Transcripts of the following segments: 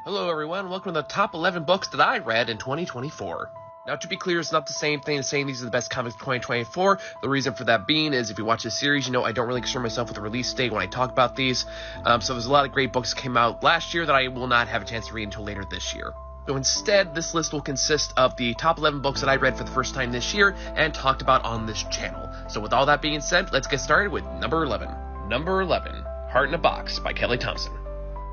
Hello everyone, welcome to the top 11 books that I read in 2024. Now to be clear, it's not the same thing as saying these are the best comics of 2024. The reason for that being is if you watch this series, you know I don't really concern myself with the release date when I talk about these. So there's a lot of great books that came out last year that I will not have a chance to read until later this year. So instead, this list will consist of the top 11 books that I read for the first time this year and talked about on this channel. So with all that being said, let's get started with number 11. Number 11, Heart in a Box by Kelly Thompson.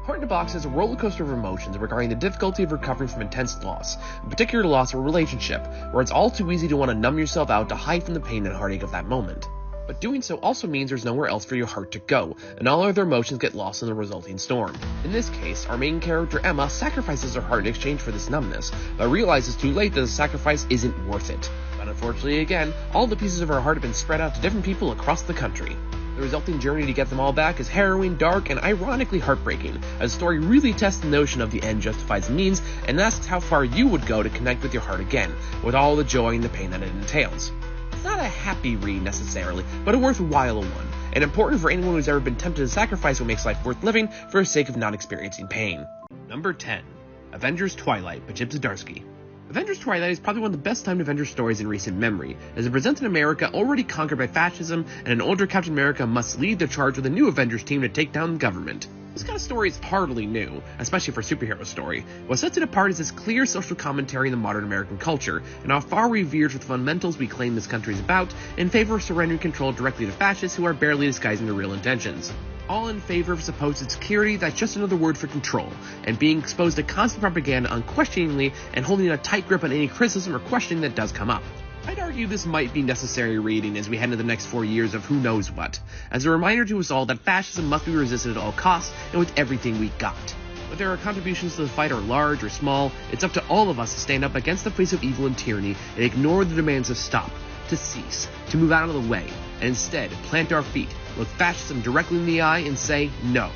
Heart in a Box is a roller coaster of emotions regarding the difficulty of recovering from intense loss, in particular loss of a relationship, where it's all too easy to want to numb yourself out to hide from the pain and heartache of that moment. But doing so also means there's nowhere else for your heart to go, and all other emotions get lost in the resulting storm. In this case, our main character Emma sacrifices her heart in exchange for this numbness, but realizes too late that the sacrifice isn't worth it. But unfortunately again, all the pieces of her heart have been spread out to different people across the country. The resulting journey to get them all back is harrowing, dark, and ironically heartbreaking, as the story really tests the notion of the end justifies the means and asks how far you would go to connect with your heart again, with all the joy and the pain that it entails. It's not a happy read necessarily, but a worthwhile one, and important for anyone who's ever been tempted to sacrifice what makes life worth living for the sake of not experiencing pain. Number 10. Avengers Twilight by Chip Zdarsky. Avengers Twilight is probably one of the best timed Avengers stories in recent memory, as it presents an America already conquered by fascism, and an older Captain America must lead the charge with a new Avengers team to take down the government. This kind of story is hardly new, especially for a superhero story. What sets it apart is its clear social commentary in the modern American culture, and how far we veered with the fundamentals we claim this country is about, in favor of surrendering control directly to fascists who are barely disguising their real intentions. All in favor of supposed security that's just another word for control, and being exposed to constant propaganda unquestioningly and holding a tight grip on any criticism or questioning that does come up. I'd argue this might be necessary reading as we head into the next 4 years of who knows what, as a reminder to us all that fascism must be resisted at all costs and with everything we got. Whether our contributions to the fight are large or small, it's up to all of us to stand up against the face of evil and tyranny and ignore the demands to stop, to cease, to move out of the way, and instead plant our feet, look fascism directly in the eye and say, no,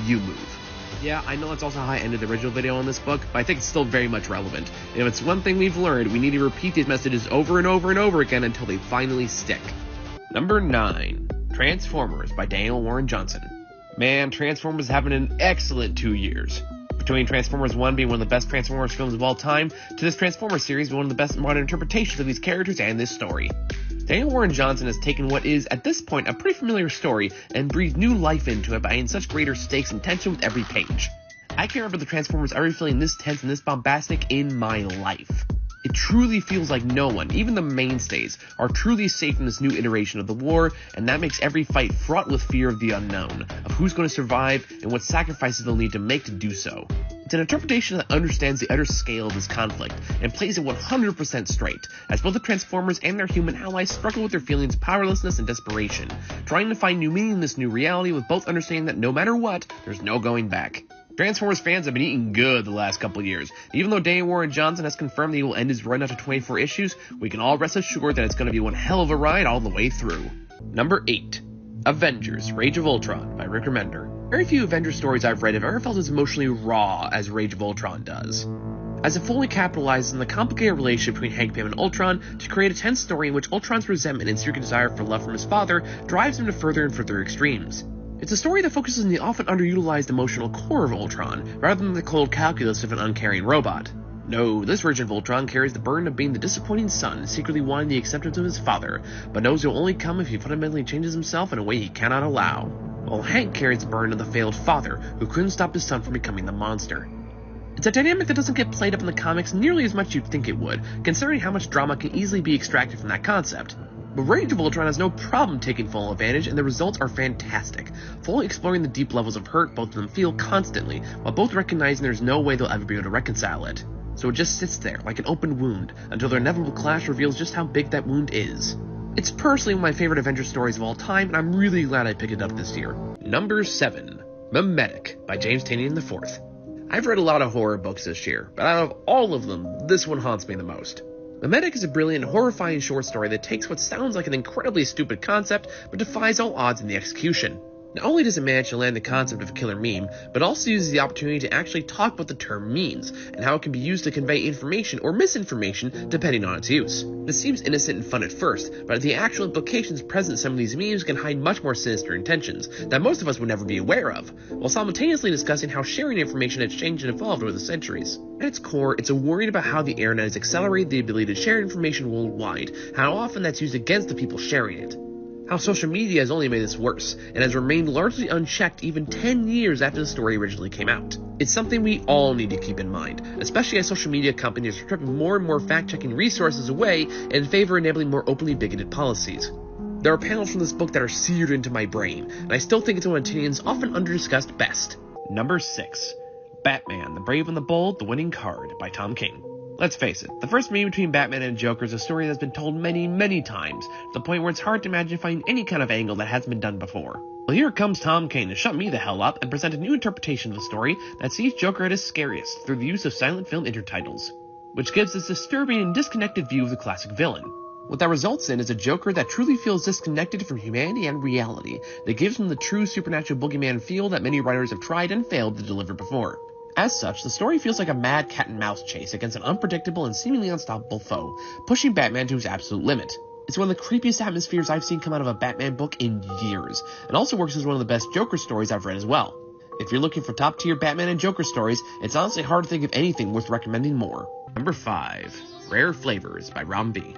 you move. Yeah, I know that's also how I ended the original video on this book, but I think it's still very much relevant. And if it's one thing we've learned, we need to repeat these messages over and over and over again until they finally stick. Number 9. Transformers by Daniel Warren Johnson. Man, Transformers is having an excellent 2 years. Between Transformers 1 being one of the best Transformers films of all time, to this Transformers series being one of the best modern interpretations of these characters and this story. Daniel Warren Johnson has taken what is, at this point, a pretty familiar story and breathed new life into it by adding such greater stakes and tension with every page. I can't remember the Transformers ever feeling this tense and this bombastic in my life. It truly feels like no one, even the mainstays, are truly safe in this new iteration of the war, and that makes every fight fraught with fear of the unknown, of who's going to survive and what sacrifices they'll need to make to do so. It's an interpretation that understands the utter scale of this conflict, and plays it 100% straight, as both the Transformers and their human allies struggle with their feelings of powerlessness and desperation, trying to find new meaning in this new reality with both understanding that no matter what, there's no going back. Transformers fans have been eating good the last couple years. Even though Daniel Warren Johnson has confirmed that he will end his run after 24 issues, we can all rest assured that it's going to be one hell of a ride all the way through. Number 8. Avengers Rage of Ultron by Rick Remender. Very few Avengers stories I've read have ever felt as emotionally raw as Rage of Ultron does, as it fully capitalizes on the complicated relationship between Hank Pym and Ultron to create a tense story in which Ultron's resentment and secret desire for love from his father drives him to further and further extremes. It's a story that focuses on the often underutilized emotional core of Ultron, rather than the cold calculus of an uncaring robot. No, this version of Ultron carries the burden of being the disappointing son, secretly wanting the acceptance of his father, but knows it will only come if he fundamentally changes himself in a way he cannot allow. While Hank carries the burden of the failed father, who couldn't stop his son from becoming the monster. It's a dynamic that doesn't get played up in the comics nearly as much as you'd think it would, considering how much drama can easily be extracted from that concept. But Rage of Ultron has no problem taking full advantage, and the results are fantastic, fully exploring the deep levels of hurt both of them feel constantly, while both recognizing there's no way they'll ever be able to reconcile it. So it just sits there, like an open wound, until their inevitable clash reveals just how big that wound is. It's personally one of my favorite Avengers stories of all time, and I'm really glad I picked it up this year. Number 7. Memetic by James Tynion IV. I've read a lot of horror books this year, but out of all of them, this one haunts me the most. Memetic is a brilliant, horrifying short story that takes what sounds like an incredibly stupid concept, but defies all odds in the execution. Not only does it manage to land the concept of a killer meme, but also uses the opportunity to actually talk what the term means, and how it can be used to convey information or misinformation depending on its use. This seems innocent and fun at first, but the actual implications present in some of these memes can hide much more sinister intentions that most of us would never be aware of, while simultaneously discussing how sharing information has changed and evolved over the centuries. At its core, it's a worry about how the internet has accelerated the ability to share information worldwide, how often that's used against the people sharing it. How social media has only made this worse, and has remained largely unchecked even 10 years after the story originally came out. It's something we all need to keep in mind, especially as social media companies are stripping more and more fact-checking resources away in favor of enabling more openly bigoted policies. There are panels from this book that are seared into my brain, and I still think it's one of Tinian's often under-discussed best. Number 6. Batman, the Brave and the Bold, the Winning Card, by Tom King. Let's face it, the first meeting between Batman and Joker is a story that's been told many, many times, to the point where it's hard to imagine finding any kind of angle that hasn't been done before. Well, here comes Tom King to shut me the hell up and present a new interpretation of the story that sees Joker at his scariest through the use of silent film intertitles, which gives this disturbing and disconnected view of the classic villain. What that results in is a Joker that truly feels disconnected from humanity and reality, that gives him the true supernatural boogeyman feel that many writers have tried and failed to deliver before. As such, the story feels like a mad cat-and-mouse chase against an unpredictable and seemingly unstoppable foe, pushing Batman to his absolute limit. It's one of the creepiest atmospheres I've seen come out of a Batman book in years, and also works as one of the best Joker stories I've read as well. If you're looking for top-tier Batman and Joker stories, it's honestly hard to think of anything worth recommending more. Number 5. Rare Flavors by Ram V.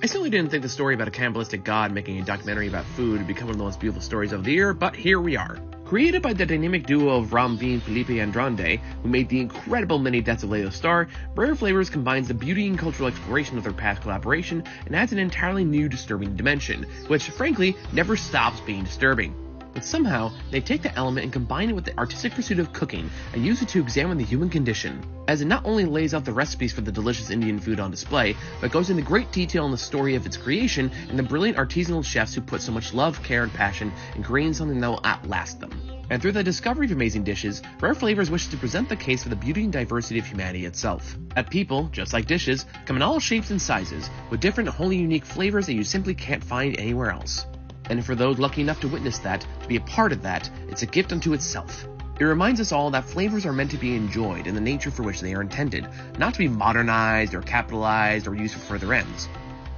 I certainly didn't think the story about a cannibalistic god making a documentary about food would become one of the most beautiful stories of the year, but here we are. Created by the dynamic duo of Ram V and Felipe Andrade, who made the incredible Many Deaths of Leo Star, Rare Flavors combines the beauty and cultural exploration of their past collaboration and adds an entirely new disturbing dimension, which, frankly, never stops being disturbing. But somehow, they take the element and combine it with the artistic pursuit of cooking and use it to examine the human condition, as it not only lays out the recipes for the delicious Indian food on display, but goes into great detail on the story of its creation and the brilliant artisanal chefs who put so much love, care, and passion in creating something that will outlast them. And through the discovery of amazing dishes, Rare Flavors wishes to present the case for the beauty and diversity of humanity itself. That people, just like dishes, come in all shapes and sizes, with different wholly unique flavors that you simply can't find anywhere else. And for those lucky enough to witness that, to be a part of that, it's a gift unto itself. It reminds us all that flavors are meant to be enjoyed in the nature for which they are intended, not to be modernized or capitalized or used for further ends.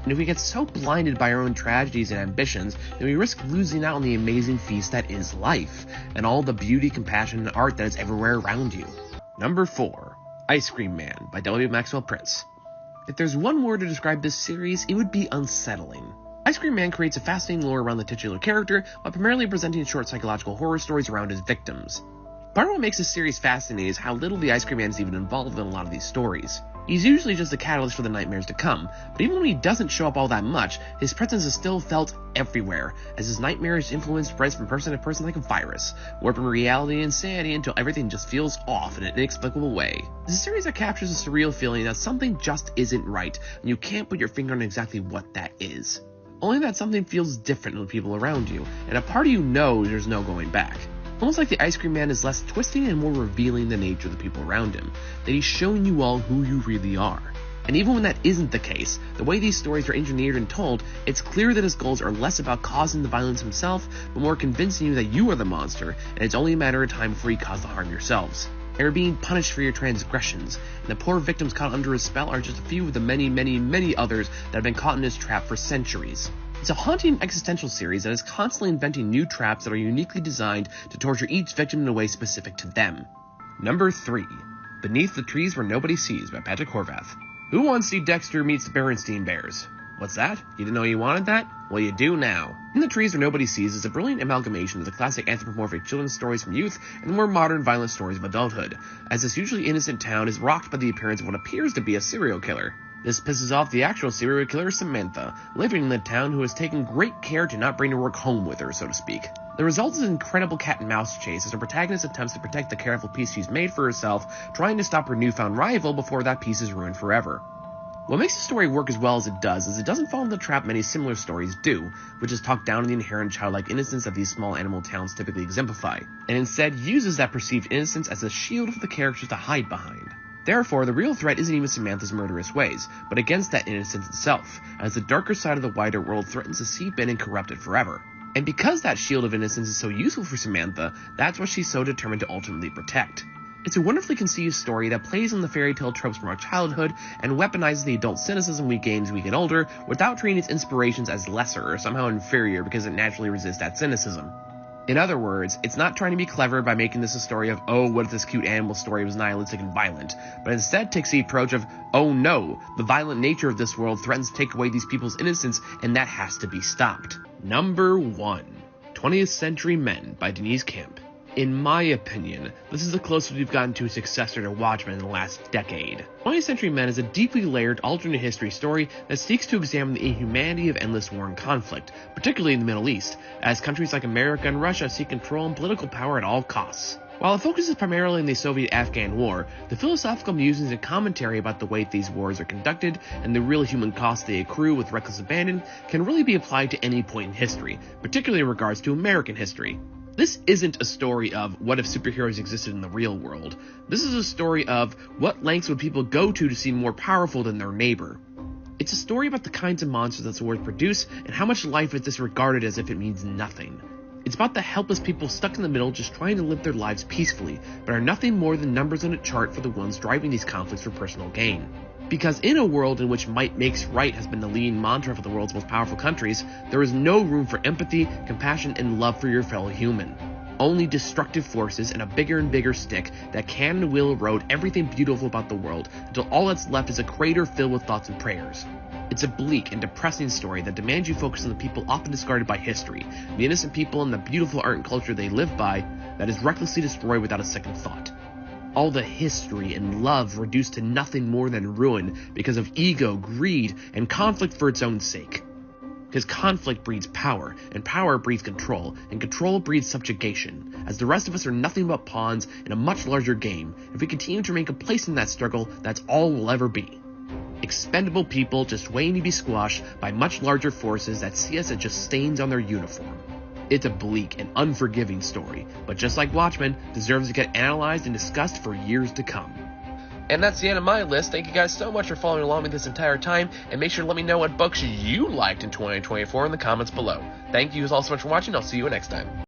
And if we get so blinded by our own tragedies and ambitions, then we risk losing out on the amazing feast that is life, and all the beauty, compassion, and art that is everywhere around you. Number 4. Ice Cream Man by W. Maxwell Prince. If there's one word to describe this series, it would be unsettling. Ice Cream Man creates a fascinating lore around the titular character, while primarily presenting short psychological horror stories around his victims. Part of what makes this series fascinating is how little the Ice Cream Man is even involved in a lot of these stories. He's usually just a catalyst for the nightmares to come, but even when he doesn't show up all that much, his presence is still felt everywhere, as his nightmarish influence spreads from person to person like a virus, warping reality and insanity until everything just feels off in an inexplicable way. It's a series that captures a surreal feeling that something just isn't right, and you can't put your finger on exactly what that is. Only that something feels different with people around you, and a part of you knows there's no going back. Almost like the Ice Cream Man is less twisting and more revealing the nature of the people around him, that he's showing you all who you really are. And even when that isn't the case, the way these stories are engineered and told, it's clear that his goals are less about causing the violence himself, but more convincing you that you are the monster, and it's only a matter of time before you cause the harm yourselves. And you're being punished for your transgressions, and the poor victims caught under his spell are just a few of the many, many, many others that have been caught in his trap for centuries. It's a haunting existential series that is constantly inventing new traps that are uniquely designed to torture each victim in a way specific to them. Number 3. Beneath the Trees Where Nobody Sees by Patrick Horvath. Who wants to see Dexter meets the Berenstein Bears? What's that? You didn't know you wanted that? Well, you do now. In the Trees Where Nobody Sees is a brilliant amalgamation of the classic anthropomorphic children's stories from youth and the more modern violent stories of adulthood, as this usually innocent town is rocked by the appearance of what appears to be a serial killer. This pisses off the actual serial killer Samantha, living in the town, who has taken great care to not bring her work home with her, so to speak. The result is an incredible cat-and-mouse chase as her protagonist attempts to protect the careful peace she's made for herself, trying to stop her newfound rival before that peace is ruined forever. What makes the story work as well as it does is it doesn't fall into the trap many similar stories do, which is talk down on the inherent childlike innocence that these small animal towns typically exemplify, and instead uses that perceived innocence as a shield for the characters to hide behind. Therefore, the real threat isn't even Samantha's murderous ways, but against that innocence itself, as the darker side of the wider world threatens to seep in and corrupt it forever. And because that shield of innocence is so useful for Samantha, that's what she's so determined to ultimately protect. It's a wonderfully conceived story that plays on the fairy tale tropes from our childhood and weaponizes the adult cynicism we gain as we get older without treating its inspirations as lesser or somehow inferior because it naturally resists that cynicism. In other words, it's not trying to be clever by making this a story of, oh, what if this cute animal story was nihilistic and violent, but instead takes the approach of, oh no, the violent nature of this world threatens to take away these people's innocence and that has to be stopped. Number 1. 20th Century Men by Denise Camp. In my opinion, this is the closest we've gotten to a successor to Watchmen in the last decade. 20th Century Men is a deeply layered alternate history story that seeks to examine the inhumanity of endless war and conflict, particularly in the Middle East, as countries like America and Russia seek control and political power at all costs. While it focuses primarily on the Soviet-Afghan War, the philosophical musings and commentary about the way these wars are conducted and the real human costs they accrue with reckless abandon can really be applied to any point in history, particularly in regards to American history. This isn't a story of what if superheroes existed in the real world. This is a story of what lengths would people go to seem more powerful than their neighbor. It's a story about the kinds of monsters that wars produce and how much life is disregarded as if it means nothing. It's about the helpless people stuck in the middle just trying to live their lives peacefully, but are nothing more than numbers on a chart for the ones driving these conflicts for personal gain. Because in a world in which might makes right has been the leading mantra for the world's most powerful countries, there is no room for empathy, compassion, and love for your fellow human. Only destructive forces and a bigger and bigger stick that can and will erode everything beautiful about the world until all that's left is a crater filled with thoughts and prayers. It's a bleak and depressing story that demands you focus on the people often discarded by history, the innocent people and the beautiful art and culture they live by, that is recklessly destroyed without a second thought. All the history and love reduced to nothing more than ruin because of ego, greed, and conflict for its own sake. Because conflict breeds power, and power breeds control, and control breeds subjugation, as the rest of us are nothing but pawns in a much larger game. If we continue to remain complacent in that struggle, that's all we'll ever be. Expendable people just waiting to be squashed by much larger forces that see us as just stains on their uniform. It's a bleak and unforgiving story, but just like Watchmen, deserves to get analyzed and discussed for years to come. And that's the end of my list. Thank you guys so much for following along with this entire time, and make sure to let me know what books you liked in 2024 in the comments below. Thank you all so much for watching. I'll see you next time.